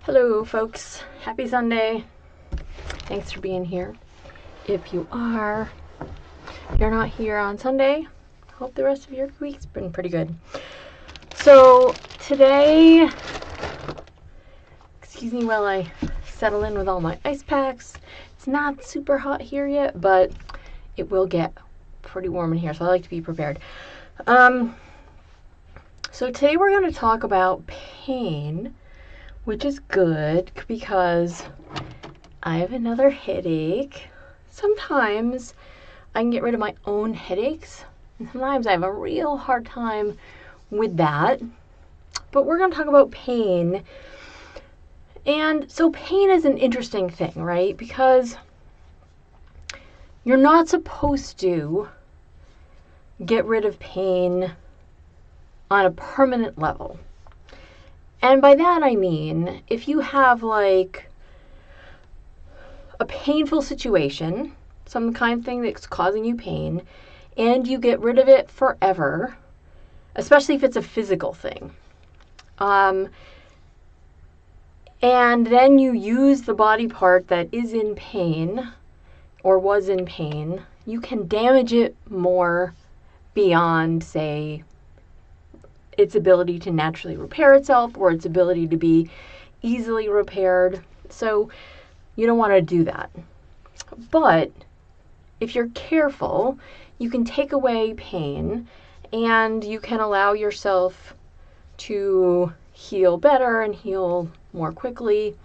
Hello folks, happy Sunday. Thanks for being here. If you're not here on Sunday, hope the rest of your week's been pretty good. So today, excuse me while I settle in with all my ice packs. It's not super hot here yet, but it will get pretty warm in here, so I like to be prepared. So today we're going to talk about pain, which is good because I have another headache. Sometimes I can get rid of my own headaches, and sometimes I have a real hard time with that. But we're going to talk about pain. And so pain is an interesting thing, right? Because you're not supposed to get rid of pain on a permanent level. And by that I mean, if you have like a painful situation, some kind of thing that's causing you pain, and you get rid of it forever, especially if it's a physical thing, and then you use the body part that is in pain or was in pain, you can damage it more beyond, say, its ability to naturally repair itself or its ability to be easily repaired. So you don't want to do that. But if you're careful, you can take away pain and you can allow yourself to heal better and heal more quickly.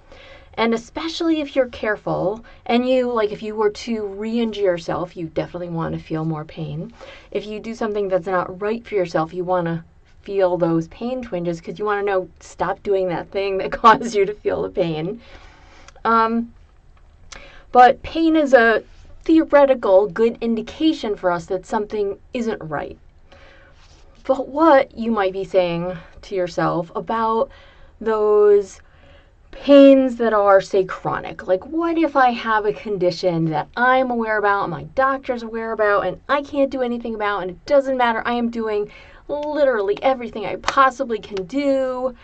And especially if you're careful and if you were to re-injure yourself, you definitely want to feel more pain. If you do something that's not right for yourself, you want to feel those pain twinges because you want to know, stop doing that thing that caused you to feel the pain. But pain is a theoretical good indication for us that something isn't right. But what you might be saying to yourself about those pains that are, say, chronic? Like, what if I have a condition that I'm aware about, my doctor's aware about, and I can't do anything about, and it doesn't matter, I am doing literally everything I possibly can do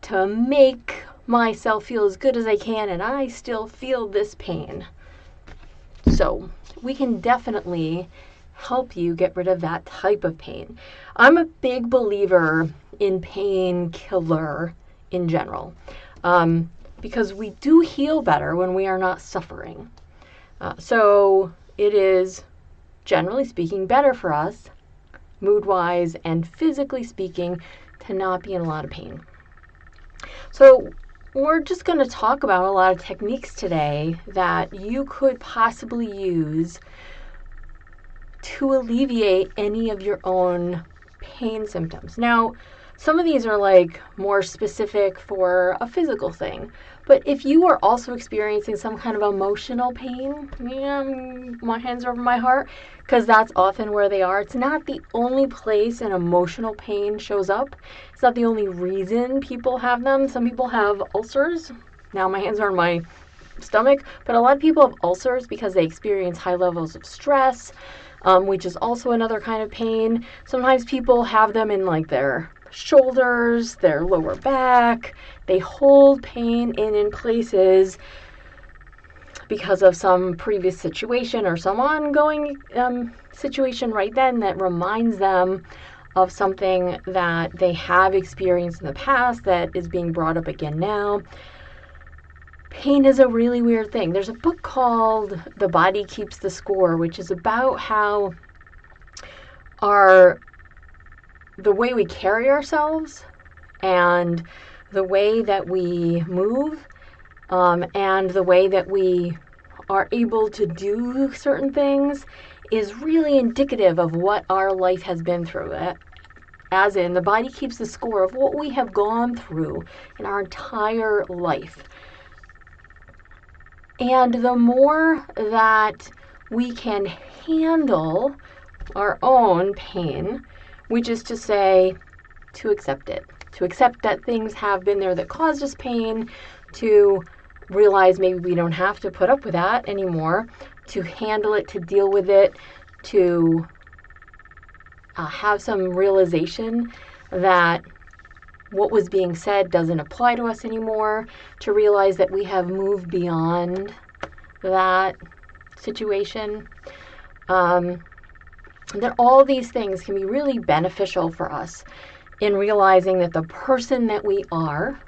to make myself feel as good as I can, and I still feel this pain. So we can definitely help you get rid of that type of pain. I'm a big believer in painkiller in general, because we do heal better when we are not suffering. So it is, generally speaking, better for us, mood-wise and physically speaking, to not be in a lot of pain. So we're just going to talk about a lot of techniques today that you could possibly use to alleviate any of your own pain symptoms. Now, some of these are like more specific for a physical thing, but if you are also experiencing some kind of emotional pain, my hands are over my heart, because that's often where they are. It's not the only place an emotional pain shows up. It's not the only reason people have them. Some people have ulcers. Now my hands are on my stomach, but a lot of people have ulcers because they experience high levels of stress, which is also another kind of pain. Sometimes people have them in like their shoulders, their lower back. They hold pain in places because of some previous situation or some ongoing situation right then that reminds them of something that they have experienced in the past that is being brought up again now. Pain is a really weird thing. There's a book called The Body Keeps the Score, which is about how the way we carry ourselves and the way that we move, and the way that we are able to do certain things is really indicative of what our life has been through. As in, the body keeps the score of what we have gone through in our entire life. And the more that we can handle our own pain, which is to say, to accept it, to accept that things have been there that caused us pain, to realize maybe we don't have to put up with that anymore, to handle it, to deal with it, to have some realization that what was being said doesn't apply to us anymore, to realize that we have moved beyond that situation. That all these things can be really beneficial for us in realizing that the person that we are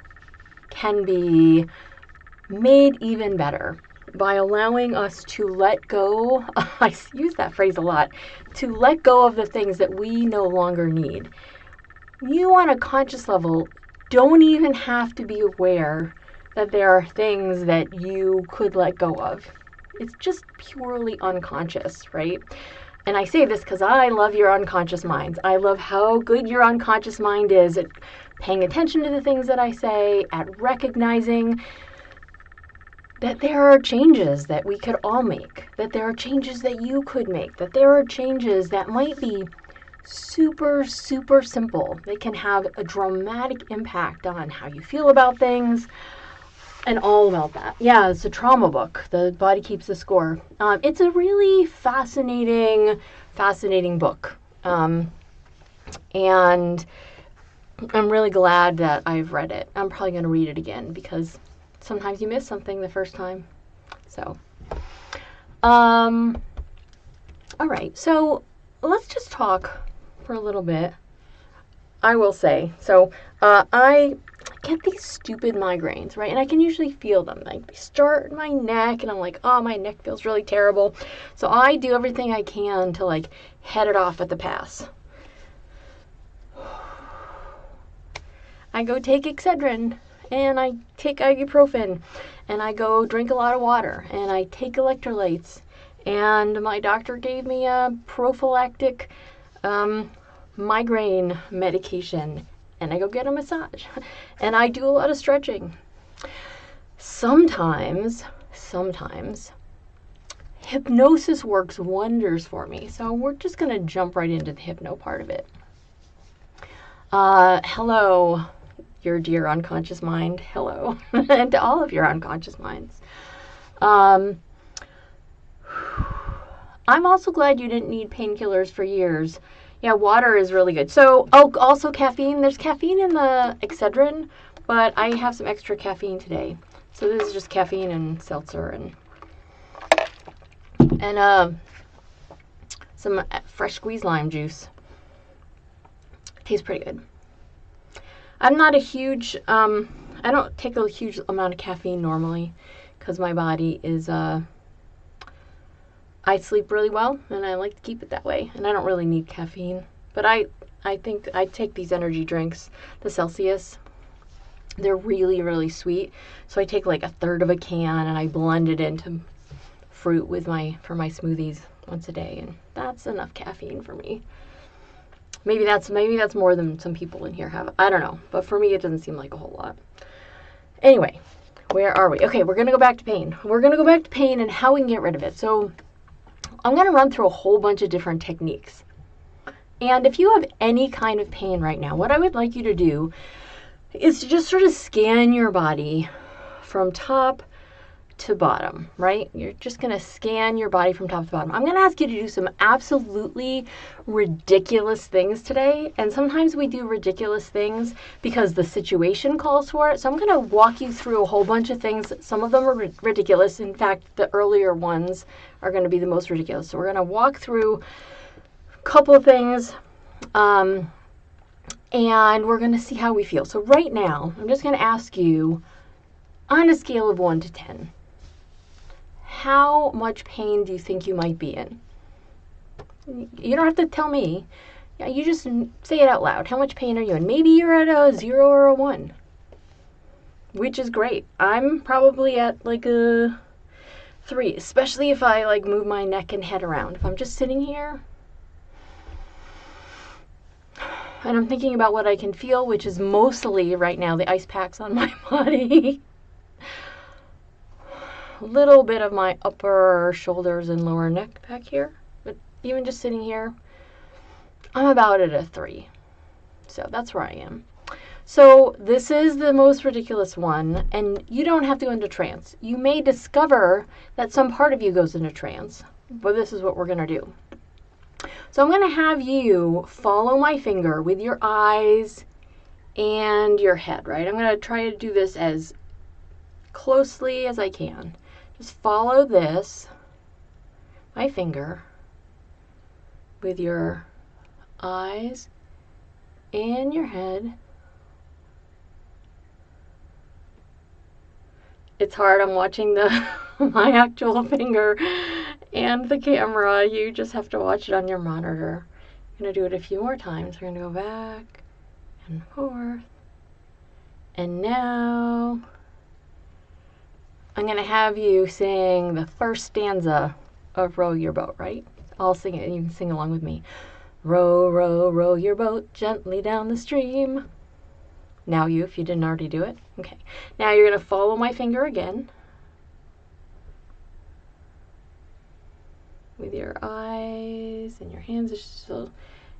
can be made even better by allowing us to let go. I use that phrase a lot, to let go of the things that we no longer need. You on a conscious level don't even have to be aware that there are things that you could let go of. It's just purely unconscious, right? And I say this because I love your unconscious minds. I love how good your unconscious mind is at paying attention to the things that I say, at recognizing that there are changes that we could all make, that there are changes that you could make, that there are changes that might be super, super simple. They can have a dramatic impact on how you feel about things and all about that. Yeah, it's a trauma book, The Body Keeps the Score. It's a really fascinating book. And I'm really glad that I've read it. I'm probably going to read it again because sometimes you miss something the first time. So, all right. So let's just talk for a little bit. I will say, so I get these stupid migraines, right? And I can usually feel them. Like they start in my neck and I'm like, oh, my neck feels really terrible. So I do everything I can to like head it off at the pass. I go take Excedrin and I take ibuprofen and I go drink a lot of water and I take electrolytes, and my doctor gave me a prophylactic migraine medication, and I go get a massage and I do a lot of stretching. Sometimes hypnosis works wonders for me. So we're just going to jump right into the hypno part of it. Hello, your dear unconscious mind. Hello. And to all of your unconscious minds. I'm also glad you didn't need painkillers for years. Yeah, water is really good. So, also caffeine. There's caffeine in the Excedrin, but I have some extra caffeine today. So this is just caffeine and seltzer and some fresh squeezed lime juice. Tastes pretty good. I'm not a huge, I don't take a huge amount of caffeine normally because my body is, I sleep really well and I like to keep it that way, and I don't really need caffeine. But I think I take these energy drinks, the Celsius. They're really, really sweet. So I take like a third of a can and I blend it into fruit for my smoothies once a day, and that's enough caffeine for me. Maybe that's more than some people in here have. I don't know, but for me it doesn't seem like a whole lot. Anyway, where are we? Okay, we're gonna go back to pain. We're gonna go back to pain and how we can get rid of it. So I'm gonna run through a whole bunch of different techniques. And if you have any kind of pain right now, what I would like you to do is to just sort of scan your body from top to bottom, right? You're just going to scan your body from top to bottom. I'm going to ask you to do some absolutely ridiculous things today. And sometimes we do ridiculous things because the situation calls for it. So I'm going to walk you through a whole bunch of things. Some of them are ridiculous. In fact, the earlier ones are going to be the most ridiculous. So we're going to walk through a couple of things, and we're going to see how we feel. So right now, I'm just going to ask you, on a scale of 1 to 10, how much pain do you think you might be in? You don't have to tell me. You just say it out loud. How much pain are you in? Maybe you're at a 0 or a 1, which is great. I'm probably at like a 3, especially if I like move my neck and head around. If I'm just sitting here and I'm thinking about what I can feel, which is mostly right now the ice packs on my body. A little bit of my upper shoulders and lower neck back here, but even just sitting here, I'm about at a 3. So that's where I am. So this is the most ridiculous one, and you don't have to go into trance. You may discover that some part of you goes into trance, but this is what we're going to do. So I'm going to have you follow my finger with your eyes and your head, right? I'm going to try to do this as closely as I can. Just follow this, my finger, with your eyes and your head. It's hard. I'm watching my actual finger and the camera. You just have to watch it on your monitor. I'm going to do it a few more times. We're going to go back and forth. And now I'm going to have you sing the first stanza of Row Your Boat, right? I'll sing it and you can sing along with me. Row, row, row your boat gently down the stream. Now you, if you didn't already do it. Okay. Now you're going to follow my finger again with your eyes and your hands. It's just an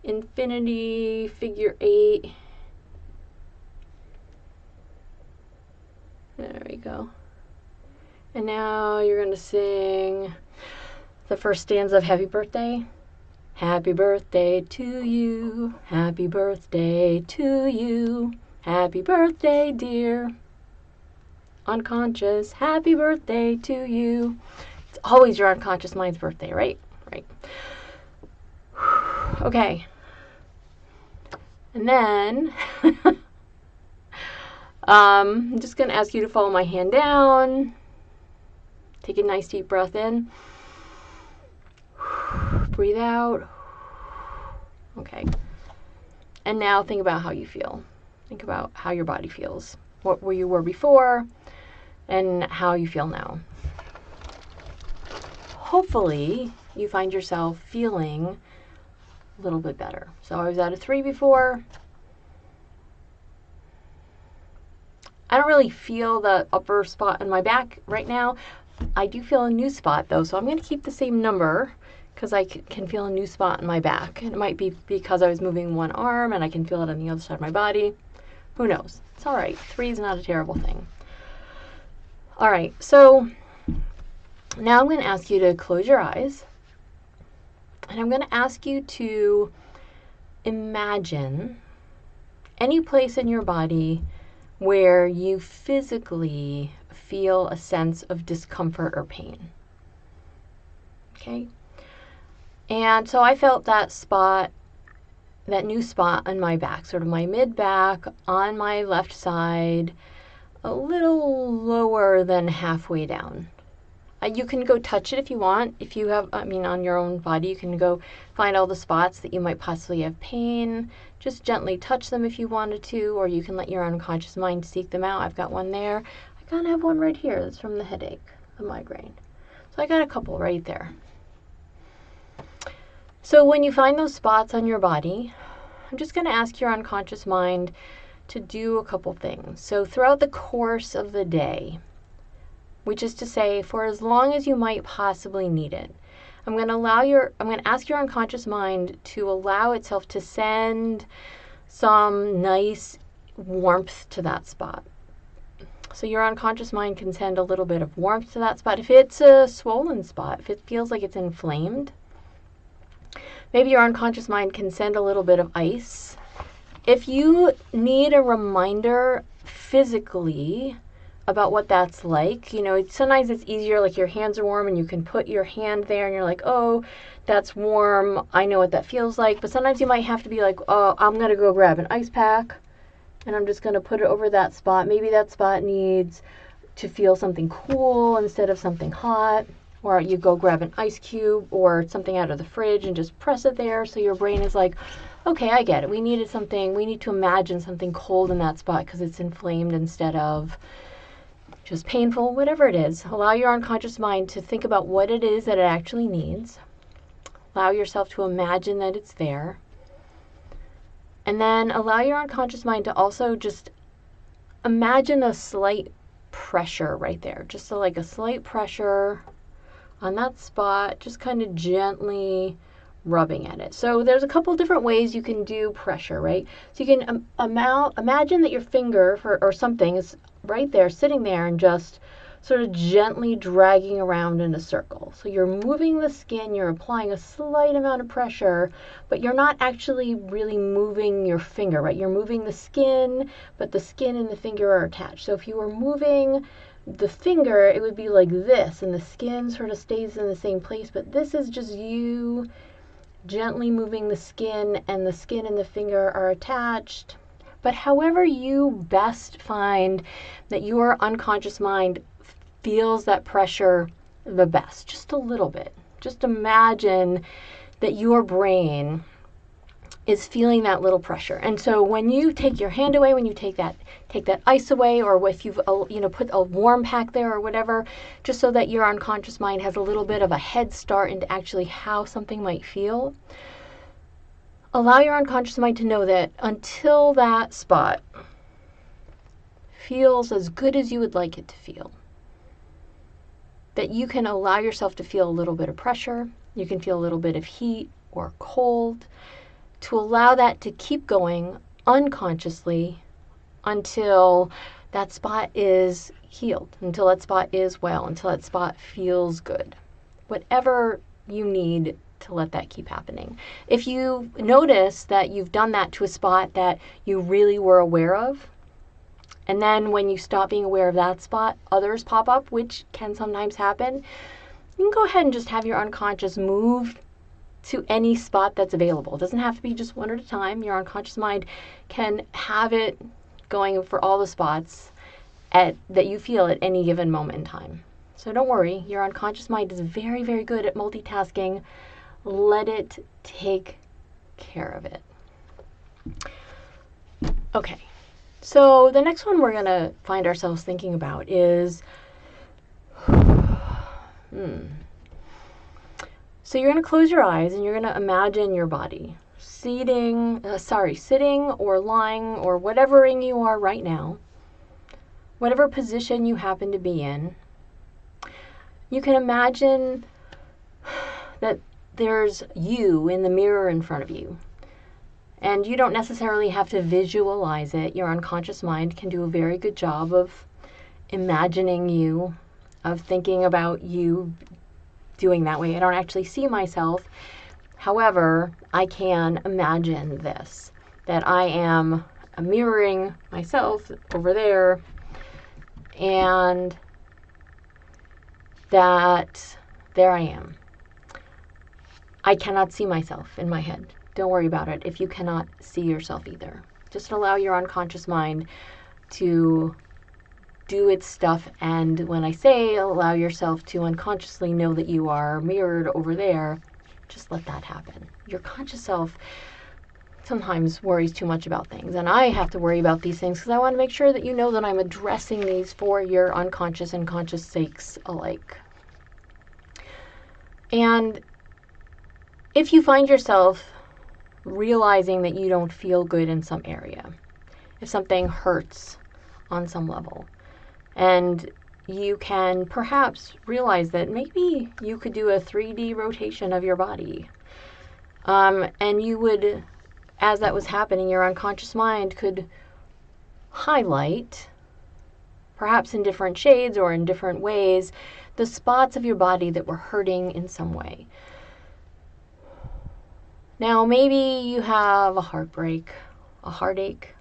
infinity figure 8. There we go. And now you're going to sing the first stanza of Happy Birthday. Happy birthday to you. Happy birthday to you. Happy birthday, dear. Unconscious. Happy birthday to you. It's always your unconscious mind's birthday, right? Right. Okay. And then I'm just going to ask you to follow my hand down. Take a nice deep breath in. Breathe out. Okay. And now think about how you feel. Think about how your body feels. Where you were before and how you feel now. Hopefully you find yourself feeling a little bit better. So I was at a 3 before. I don't really feel the upper spot in my back right now. I do feel a new spot though, so I'm going to keep the same number because I can feel a new spot in my back. And it might be because I was moving one arm and I can feel it on the other side of my body. Who knows? It's all right. 3 is not a terrible thing. All right, so now I'm going to ask you to close your eyes. And I'm going to ask you to imagine any place in your body where you physically feel a sense of discomfort or pain. Okay? And so I felt that spot, that new spot on my back, sort of my mid-back on my left side, a little lower than halfway down. You can go touch it if you want. If you have, on your own body, you can go find all the spots that you might possibly have pain. Just gently touch them if you wanted to, or you can let your unconscious mind seek them out. I've got one there. I kind of have one right here. That's from the headache, the migraine. So I got a couple right there. So when you find those spots on your body, I'm just going to ask your unconscious mind to do a couple things. So throughout the course of the day, which is to say for as long as you might possibly need it, I'm going to ask your unconscious mind to allow itself to send some nice warmth to that spot. So your unconscious mind can send a little bit of warmth to that spot. If it's a swollen spot, if it feels like it's inflamed, maybe your unconscious mind can send a little bit of ice. If you need a reminder physically about what that's like, sometimes it's easier, like your hands are warm and you can put your hand there and you're like, oh, that's warm, I know what that feels like. But sometimes you might have to be like, oh, I'm going to go grab an ice pack and I'm just going to put it over that spot. Maybe that spot needs to feel something cool instead of something hot. Or you go grab an ice cube or something out of the fridge and just press it there so your brain is like, okay, I get it. We need to imagine something cold in that spot because it's inflamed instead of just painful, whatever it is. Allow your unconscious mind to think about what it is that it actually needs. Allow yourself to imagine that it's there. And then allow your unconscious mind to also just imagine a slight pressure right there. Just like a slight pressure on that spot, just kind of gently rubbing at it. So there's a couple different ways you can do pressure, right? So you can imagine that your finger or something is right there, sitting there, and just sort of gently dragging around in a circle. So you're moving the skin, you're applying a slight amount of pressure, but you're not actually really moving your finger, right? You're moving the skin, but the skin and the finger are attached. So if you were moving the finger, it would be like this, and the skin sort of stays in the same place, but this is just you gently moving the skin, and the skin and the finger are attached. But however you best find that your unconscious mind feels that pressure the best, just a little bit. Just imagine that your brain is feeling that little pressure. And so when you take your hand away, when you take that ice away, or if you've put a warm pack there or whatever, just so that your unconscious mind has a little bit of a head start into actually how something might feel, allow your unconscious mind to know that until that spot feels as good as you would like it to feel, that you can allow yourself to feel a little bit of pressure, you can feel a little bit of heat or cold, to allow that to keep going unconsciously until that spot is healed, until that spot is well, until that spot feels good. Whatever you need to let that keep happening. If you notice that you've done that to a spot that you really were aware of, and then when you stop being aware of that spot, others pop up, which can sometimes happen, you can go ahead and just have your unconscious move to any spot that's available. It doesn't have to be just one at a time. Your unconscious mind can have it going for all the spots that you feel at any given moment in time. So don't worry, your unconscious mind is very, very good at multitasking. Let it take care of it. Okay, so the next one we're going to find ourselves thinking about is, So you're going to close your eyes and you're going to imagine your body sitting or lying or whatever you are right now, whatever position you happen to be in. You can imagine that there's you in the mirror in front of you. And you don't necessarily have to visualize it. Your unconscious mind can do a very good job of imagining you, of thinking about you doing that way. I don't actually see myself. However, I can imagine this, that I am mirroring myself over there, and that there I am. I cannot see myself in my head. Don't worry about it if you cannot see yourself either. Just allow your unconscious mind to do its stuff, and when I say allow yourself to unconsciously know that you are mirrored over there, just let that happen. Your conscious self sometimes worries too much about things, and I have to worry about these things because I want to make sure that you know that I'm addressing these for your unconscious and conscious sakes alike. And if you find yourself realizing that you don't feel good in some area, if something hurts on some level, and you can perhaps realize that maybe you could do a 3D rotation of your body. And you would, as that was happening, your unconscious mind could highlight, perhaps in different shades or in different ways, the spots of your body that were hurting in some way. Now, maybe you have a heartbreak, a heartache.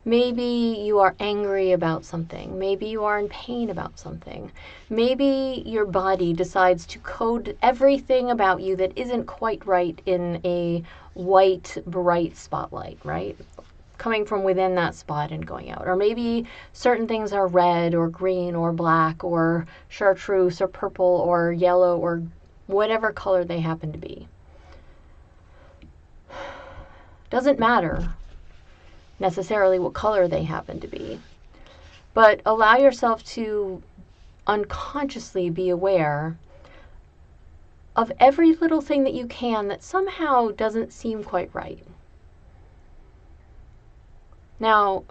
Maybe you are angry about something. Maybe you are in pain about something. Maybe your body decides to code everything about you that isn't quite right in a white, bright spotlight, right? Coming from within that spot and going out. Or maybe certain things are red or green or black or chartreuse or purple or yellow or whatever color they happen to be. Doesn't matter necessarily what color they happen to be, but allow yourself to unconsciously be aware of every little thing that you can that somehow doesn't seem quite right. Now,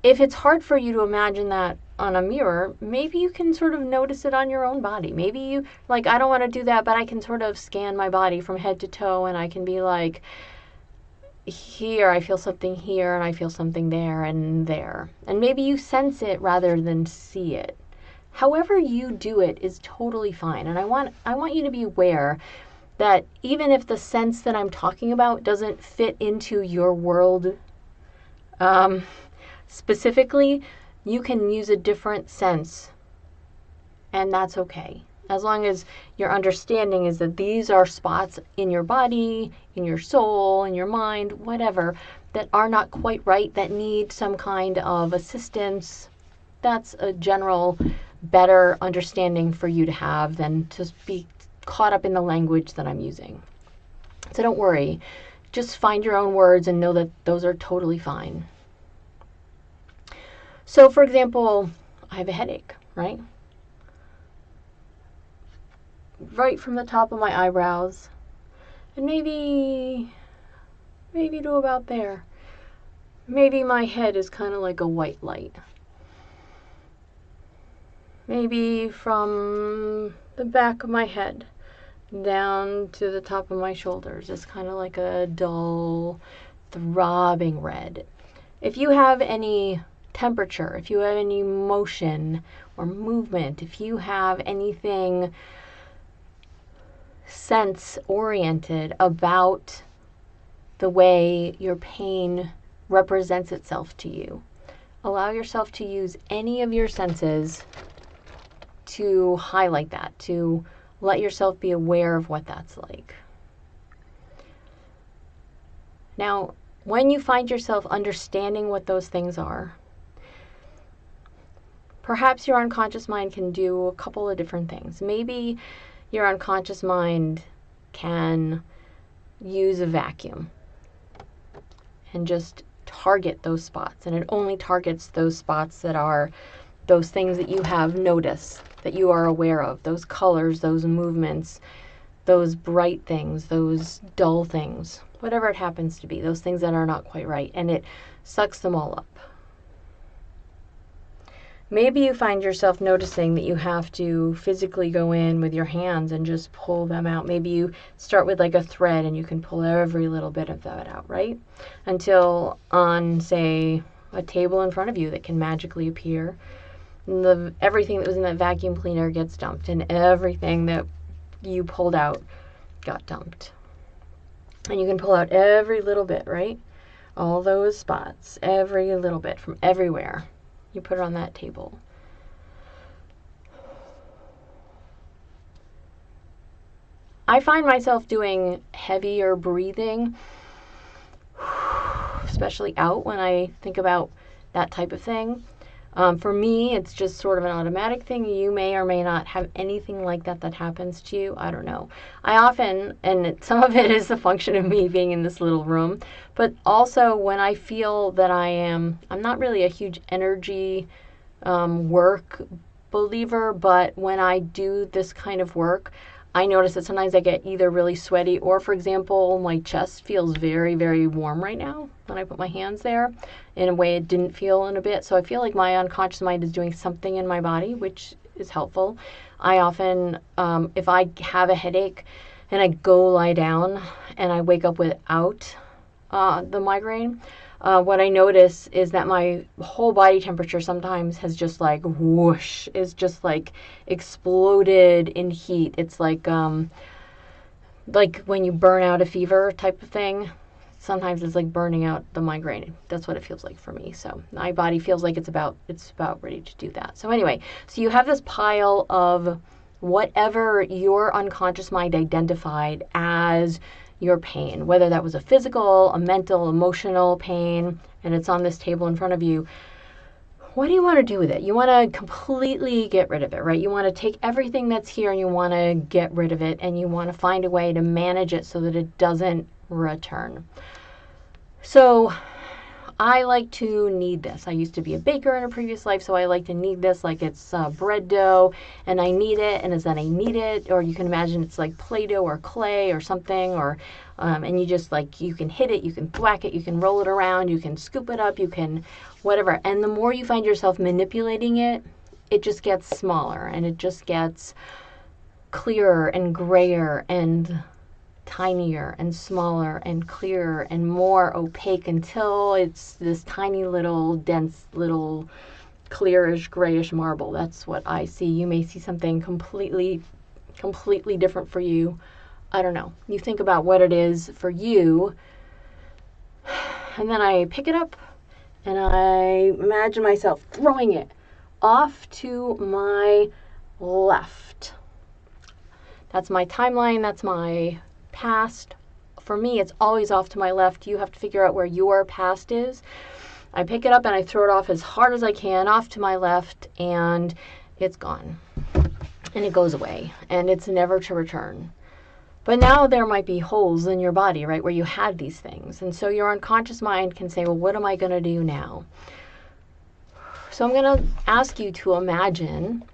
if it's hard for you to imagine that on a mirror, maybe you can sort of notice it on your own body. Maybe you, like, I don't want to do that, but I can sort of scan my body from head to toe, and I can be like, here, I feel something here, and I feel something there and there. And maybe you sense it rather than see it. However you do it is totally fine. And I want you to be aware that even if the sense that I'm talking about doesn't fit into your world specifically, you can use a different sense, and that's okay. As long as your understanding is that these are spots in your body, in your soul, in your mind, whatever, that are not quite right, that need some kind of assistance. That's a general better understanding for you to have than to be caught up in the language that I'm using. So don't worry. Just find your own words and know that those are totally fine. So, for example, I have a headache, right? Right from the top of my eyebrows, and maybe to about there. Maybe my head is kind of like a white light. Maybe from the back of my head down to the top of my shoulders is kind of like a dull, throbbing red. If you have any temperature, if you have any motion or movement, if you have anything sense-oriented about the way your pain represents itself to you, allow yourself to use any of your senses to highlight that, to let yourself be aware of what that's like. Now, when you find yourself understanding what those things are, perhaps your unconscious mind can do a couple of different things. Maybe your unconscious mind can use a vacuum and just target those spots. And it only targets those spots that are those things that you have noticed, that you are aware of, those colors, those movements, those bright things, those dull things, whatever it happens to be, those things that are not quite right. And it sucks them all up. Maybe you find yourself noticing that you have to physically go in with your hands and just pull them out. Maybe you start with like a thread and you can pull every little bit of that out, right? Until on, say, a table in front of you that can magically appear, everything that was in that vacuum cleaner gets dumped and everything that you pulled out got dumped. And you can pull out every little bit, right? All those spots, every little bit from everywhere. You put it on that table. I find myself doing heavier breathing, especially out when I think about that type of thing. For me, it's just sort of an automatic thing. You may or may not have anything like that happens to you. I don't know. I often, and some of it is the function of me being in this little room, but also when I feel that I'm not really a huge energy work believer, but when I do this kind of work, I notice that sometimes I get either really sweaty or, for example, my chest feels very, very warm right now when I put my hands there in a way it didn't feel in a bit. So I feel like my unconscious mind is doing something in my body, which is helpful. I often, if I have a headache and I go lie down and I wake up without the migraine, what I notice is that my whole body temperature sometimes has just like whoosh, is just like exploded in heat. It's like when you burn out a fever type of thing. Sometimes it's like burning out the migraine. That's what it feels like for me. So my body feels like it's about ready to do that. So anyway, so you have this pile of whatever your unconscious mind identified as your pain, whether that was a physical, a mental, emotional pain, and it's on this table in front of you. What do you want to do with it? You want to completely get rid of it, right? You want to take everything that's here and you want to get rid of it, and you want to find a way to manage it so that it doesn't return. So I like to knead this. I used to be a baker in a previous life, so I like to knead this like it's bread dough, and I knead it, and as then I knead it, or you can imagine it's like Play-Doh or clay or something, or and you just like, you can hit it, you can thwack it, you can roll it around, you can scoop it up, you can whatever. And the more you find yourself manipulating it, it just gets smaller, and it just gets clearer and grayer and tinier and smaller and clearer and more opaque until it's this tiny little dense little clearish, grayish marble. That's what I see. You may see something completely different for you. I don't know. You think about what it is for you, and then I pick it up and I imagine myself throwing it off to my left. That's my timeline. That's my past. For me, it's always off to my left. You have to figure out where your past is. I pick it up and I throw it off as hard as I can off to my left, and it's gone. And it goes away, and it's never to return. But now there might be holes in your body, right, where you had these things. And so your unconscious mind can say, well, what am I going to do now? So I'm going to ask you to imagine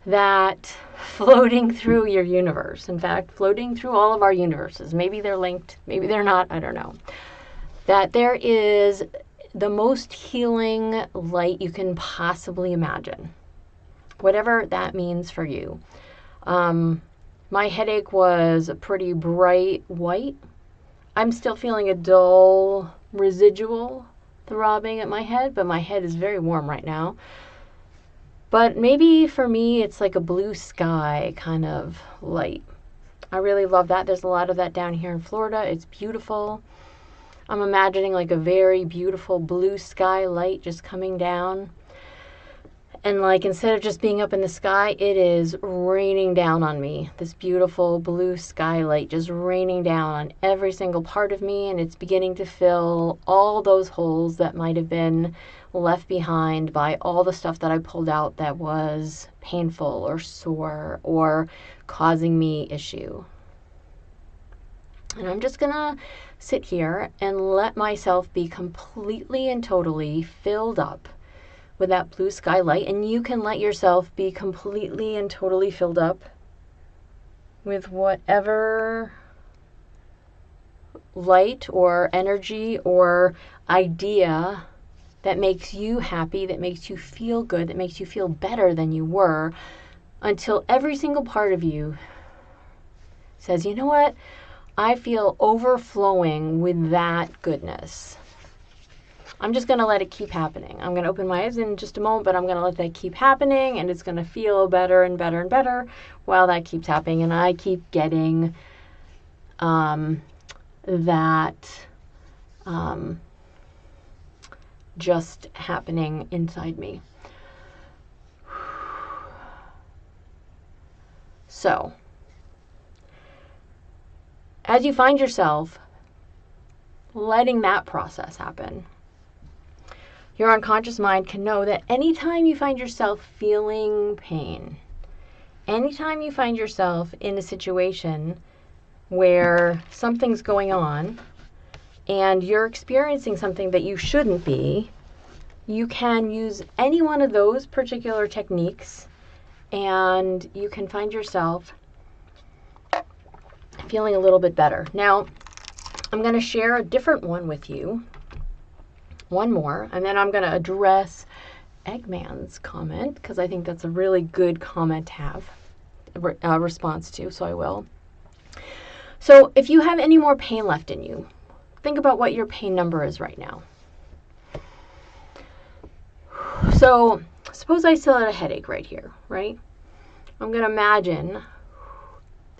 that floating through your universe, in fact, floating through all of our universes, maybe they're linked, maybe they're not, I don't know, that there is the most healing light you can possibly imagine, whatever that means for you. My headache was a pretty bright white. I'm still feeling a dull residual throbbing at my head, but my head is very warm right now. But maybe for me, it's like a blue sky kind of light. I really love that. There's a lot of that down here in Florida. It's beautiful. I'm imagining like a very beautiful blue sky light just coming down. And like instead of just being up in the sky, it is raining down on me. This beautiful blue sky light just raining down on every single part of me, and it's beginning to fill all those holes that might have been left behind by all the stuff that I pulled out that was painful or sore or causing me issue. And I'm just gonna sit here and let myself be completely and totally filled up with that blue sky light, and you can let yourself be completely and totally filled up with whatever light or energy or idea that makes you happy, that makes you feel good, that makes you feel better than you were, until every single part of you says, you know what, I feel overflowing with that goodness. I'm just going to let it keep happening. I'm going to open my eyes in just a moment, but I'm going to let that keep happening, and it's going to feel better and better and better while that keeps happening. And I keep getting just happening inside me. So, as you find yourself letting that process happen, your unconscious mind can know that anytime you find yourself feeling pain, anytime you find yourself in a situation where something's going on and you're experiencing something that you shouldn't be, you can use any one of those particular techniques and you can find yourself feeling a little bit better. Now, I'm going to share a different one with you. One more, and then I'm going to address Eggman's comment, because I think that's a really good comment to have a response to, so I will. So if you have any more pain left in you, think about what your pain number is right now. So suppose I still had a headache right here, right? I'm going to imagine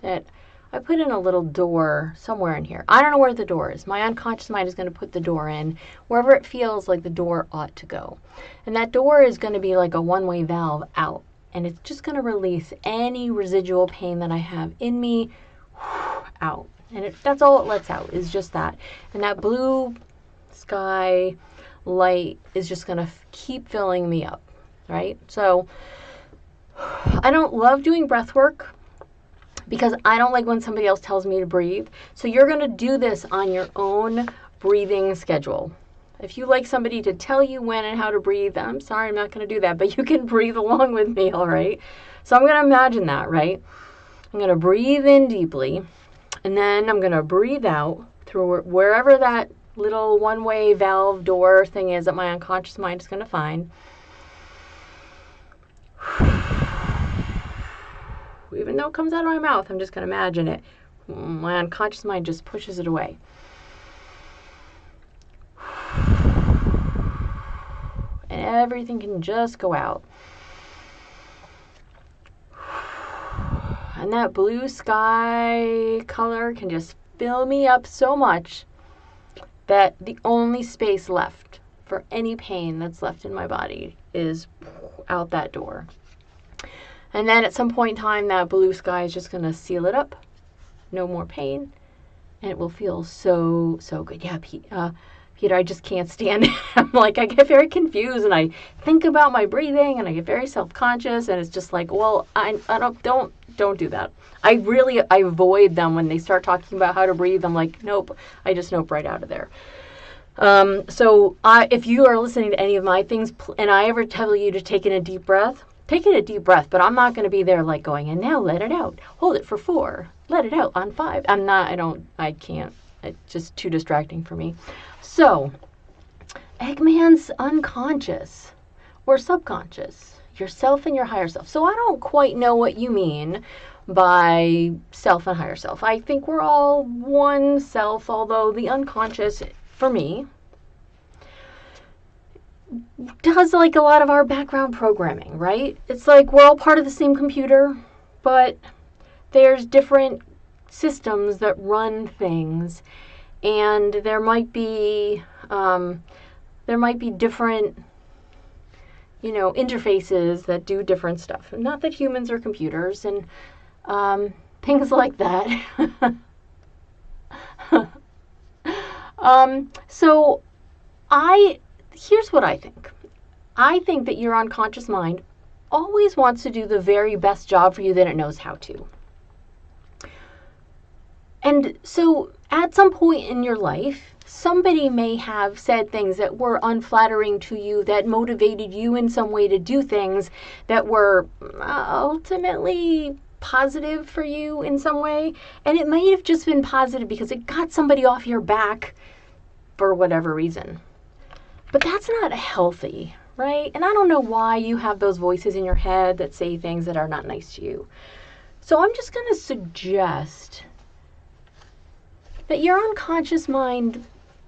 that I put in a little door somewhere in here. I don't know where the door is. My unconscious mind is going to put the door in wherever it feels like the door ought to go. And that door is going to be like a one-way valve out. And it's just going to release any residual pain that I have in me out. And that's all it lets out, is just that. And that blue sky light is just going to keep filling me up, right? So I don't love doing breath work, because I don't like when somebody else tells me to breathe. So you're going to do this on your own breathing schedule. If you like somebody to tell you when and how to breathe, I'm sorry, I'm not going to do that, but you can breathe along with me, all right? So I'm going to imagine that, right? I'm going to breathe in deeply, and then I'm going to breathe out through wherever that little one-way valve door thing is that my unconscious mind is going to find. Even though it comes out of my mouth, I'm just going to imagine it. My unconscious mind just pushes it away. And everything can just go out. And that blue sky color can just fill me up so much that the only space left for any pain that's left in my body is out that door. And then at some point in time, that blue sky is just going to seal it up. No more pain. And it will feel so, so good. Yeah, Peter, I just can't stand it. I'm like, I get very confused and I think about my breathing and I get very self-conscious, and it's just like, well, I don't do that. I avoid them when they start talking about how to breathe. I'm like, nope, I just nope right out of there. So if you are listening to any of my things and I ever tell you to take in a deep breath, take in a deep breath, but I'm not going to be there like going, and now let it out. Hold it for 4. Let it out on 5. I can't. It's just too distracting for me. So, Eggman's unconscious or subconscious, yourself and your higher self. So I don't quite know what you mean by self and higher self. I think we're all one self, although the unconscious, for me, does like a lot of our background programming, right? It's like we're all part of the same computer, but there's different systems that run things, and there might be different, interfaces that do different stuff. Not that humans are computers and things like that. So here's what I think. I think that your unconscious mind always wants to do the very best job for you that it knows how to. And so at some point in your life, somebody may have said things that were unflattering to you, that motivated you in some way to do things that were ultimately positive for you in some way. And it might have just been positive because it got somebody off your back for whatever reason. But that's not healthy, right? And I don't know why you have those voices in your head that say things that are not nice to you. So I'm just going to suggest that your unconscious mind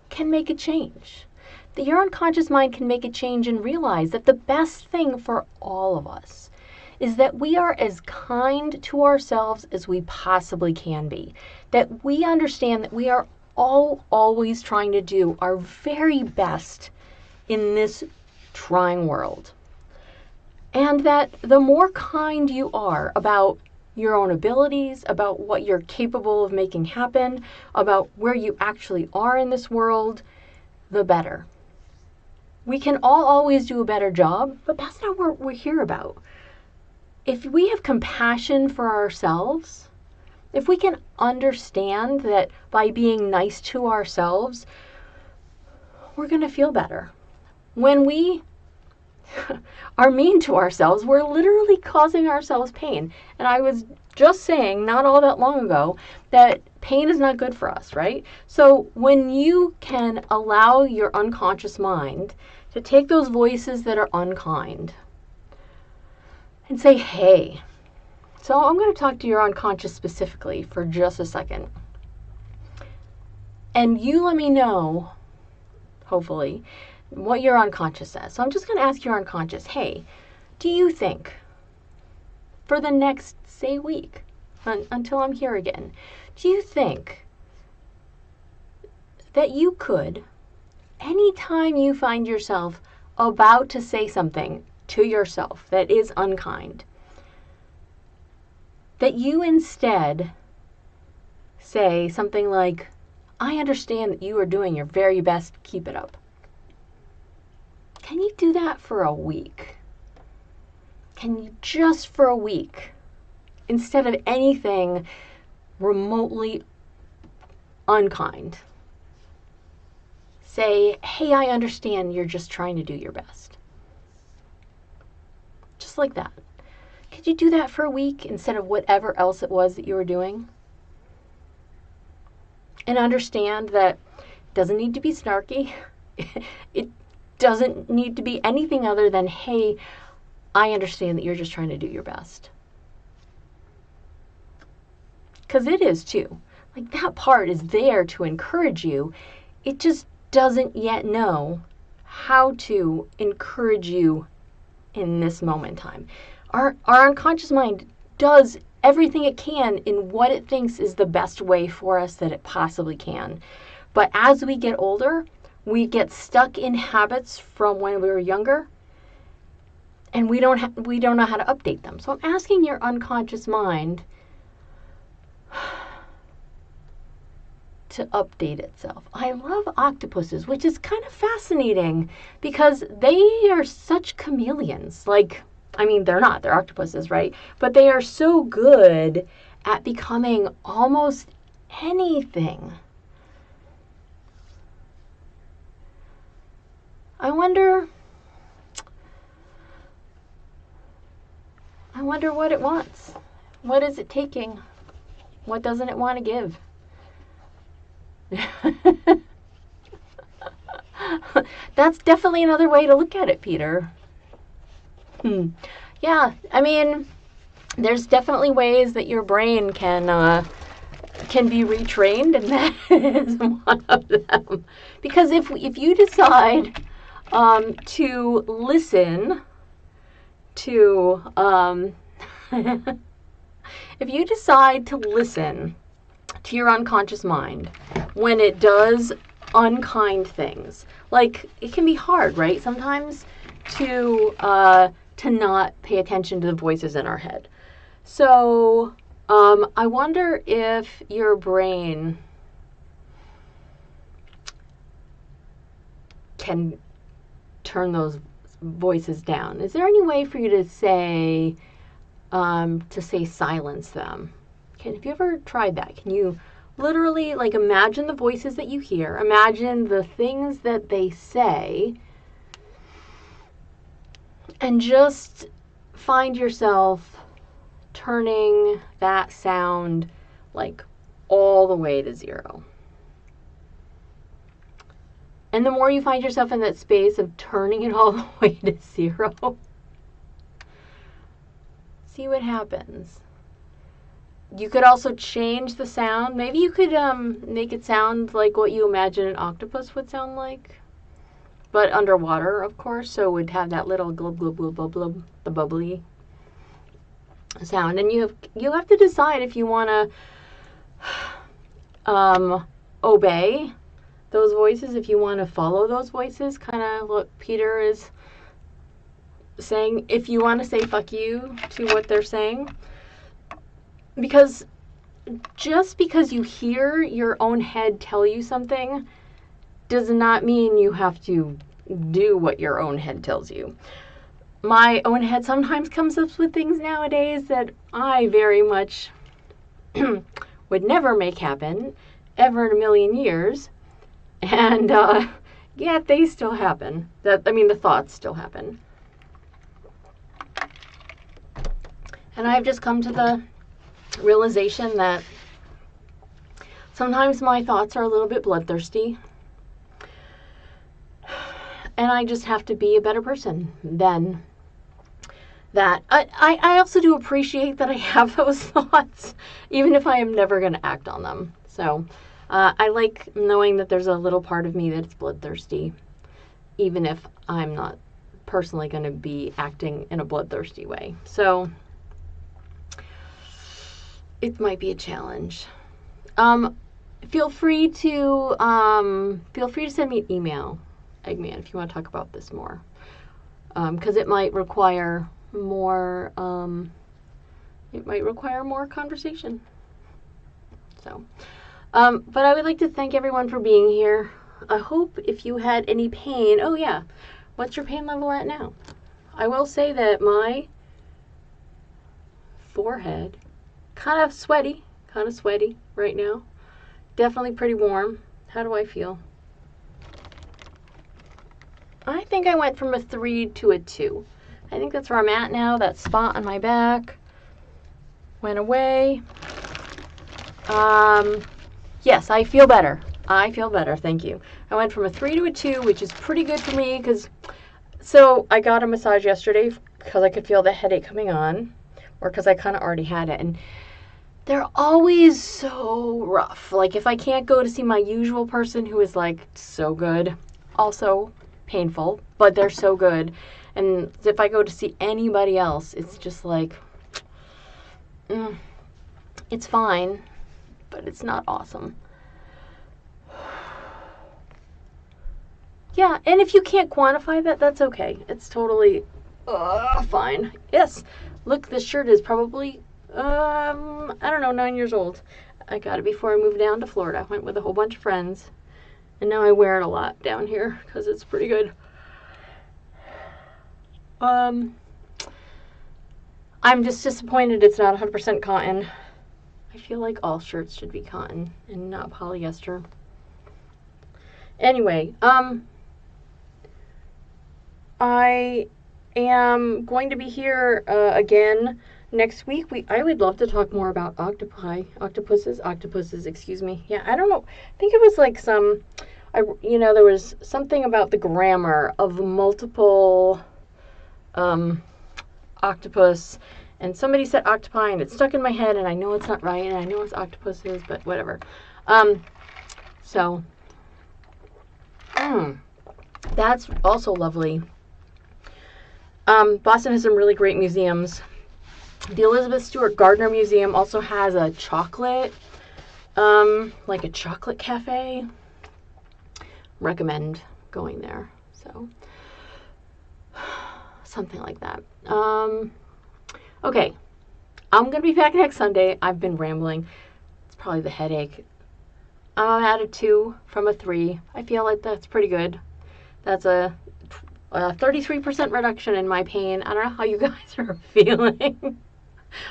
can make a change. That your unconscious mind can make a change and realize that the best thing for all of us is that we are as kind to ourselves as we possibly can be. That we understand that we are all always trying to do our very best in this trying world. And that the more kind you are about your own abilities, about what you're capable of making happen, about where you actually are in this world, the better. We can all always do a better job, but that's not what we're here about. If we have compassion for ourselves, if we can understand that by being nice to ourselves, we're going to feel better. When we are mean to ourselves, we're literally causing ourselves pain. And I was just saying not all that long ago that pain is not good for us, right? So when you can allow your unconscious mind to take those voices that are unkind and say, hey, so I'm going to talk to your unconscious specifically for just a second. And you let me know, hopefully, what your unconscious says. So I'm just going to ask your unconscious, hey, do you think for the next, say, week, until I'm here again, do you think that you could, anytime you find yourself about to say something to yourself that is unkind, that you instead say something like, I understand that you are doing your very best, keep it up. Can you do that for a week? Can you just for a week, instead of anything remotely unkind, say, hey, I understand you're just trying to do your best. Just like that. Could you do that for a week instead of whatever else it was that you were doing? And understand that it doesn't need to be snarky. It doesn't need to be anything other than, hey, I understand that you're just trying to do your best. Because it is too. Like, that part is there to encourage you. It just doesn't yet know how to encourage you in this moment in time. Our unconscious mind does everything it can in what it thinks is the best way for us that it possibly can. But as we get older, we get stuck in habits from when we were younger, and we don't know how to update them. So I'm asking your unconscious mind to update itself. I love octopuses, which is kind of fascinating because they are such chameleons. Like, I mean, they're octopuses, right? But they are so good at becoming almost anything. I wonder what it wants. What is it taking? What doesn't it want to give? That's definitely another way to look at it, Peter. Yeah, I mean, there's definitely ways that your brain can be retrained, and that is one of them. Because if you decide to listen to if you decide to listen to your unconscious mind when it does unkind things, like, it can be hard, right, sometimes to not pay attention to the voices in our head. So I wonder if your brain can turn those voices down. Is there any way for you to say silence them? Have you ever tried that? Can you literally, like, imagine the voices that you hear, imagine the things that they say, and just find yourself turning that sound, like, all the way to zero. And the more you find yourself in that space of turning it all the way to zero, see what happens. You could also change the sound. Maybe you could make it sound like what you imagine an octopus would sound like, but underwater, of course, so it would have that little glub, glub, glub, glub, glub, the bubbly sound. And you have to decide if you want to obey those voices, if you want to follow those voices, kind of what Peter is saying, if you want to say fuck you to what they're saying. Because just because you hear your own head tell you something does not mean you have to do what your own head tells you. My own head sometimes comes up with things nowadays that I very much would never make happen, ever in a million years. And yet they still happen. The thoughts still happen. And I've just come to the realization that sometimes my thoughts are a little bit bloodthirsty, and I just have to be a better person than that. I also do appreciate that I have those thoughts, even if I am never going to act on them. So I like knowing that there's a little part of me that's bloodthirsty, even if I'm not personally going to be acting in a bloodthirsty way. So it might be a challenge. Feel free to send me an email, Eggman, if you want to talk about this more, because it might require more. It might require more conversation. So, but I would like to thank everyone for being here. I hope if you had any pain. Oh yeah, what's your pain level at now? I will say that my forehead, kind of sweaty right now. Definitely pretty warm. How do I feel? I think I went from a 3 to a 2. I think that's where I'm at now. That spot on my back went away. Yes, I feel better. Thank you. I went from a 3 to a 2, which is pretty good for me so I got a massage yesterday because I could feel the headache coming on, or because I kind of already had it. And they're always so rough. Like, if I can't go to see my usual person who is, like, so good. Also, painful, but they're so good. And if I go to see anybody else, it's just like, it's fine, but it's not awesome. Yeah, and if you can't quantify that, that's okay. It's totally fine. Yes, look, this shirt is probably, I don't know, 9 years old. I got it before I moved down to Florida. I went with a whole bunch of friends, and now I wear it a lot down here because it's pretty good. I'm just disappointed it's not 100% cotton. I feel like all shirts should be cotton and not polyester. Anyway, I am going to be here again next week. I would love to talk more about octopuses, excuse me. Yeah, I don't know. I think it was like there was something about the grammar of multiple octopus, and somebody said octopi, and it stuck in my head, and I know it's not right, and I know it's octopuses, but whatever. That's also lovely. Boston has some really great museums. The Elizabeth Stewart Gardner Museum also has a chocolate, like a chocolate cafe. Recommend going there. So, something like that. Okay, I'm going to be back next Sunday. I've been rambling. It's probably the headache. I'm at a 2 from a 3. I feel like that's pretty good. That's a 33% reduction in my pain. I don't know how you guys are feeling.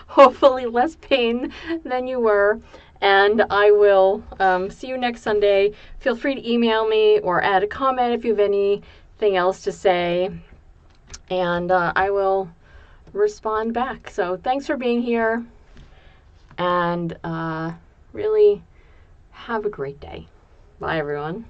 Hopefully less pain than you were. And I will see you next Sunday. Feel free to email me or add a comment if you have anything else to say. And I will respond back. So thanks for being here. And really have a great day. Bye, everyone.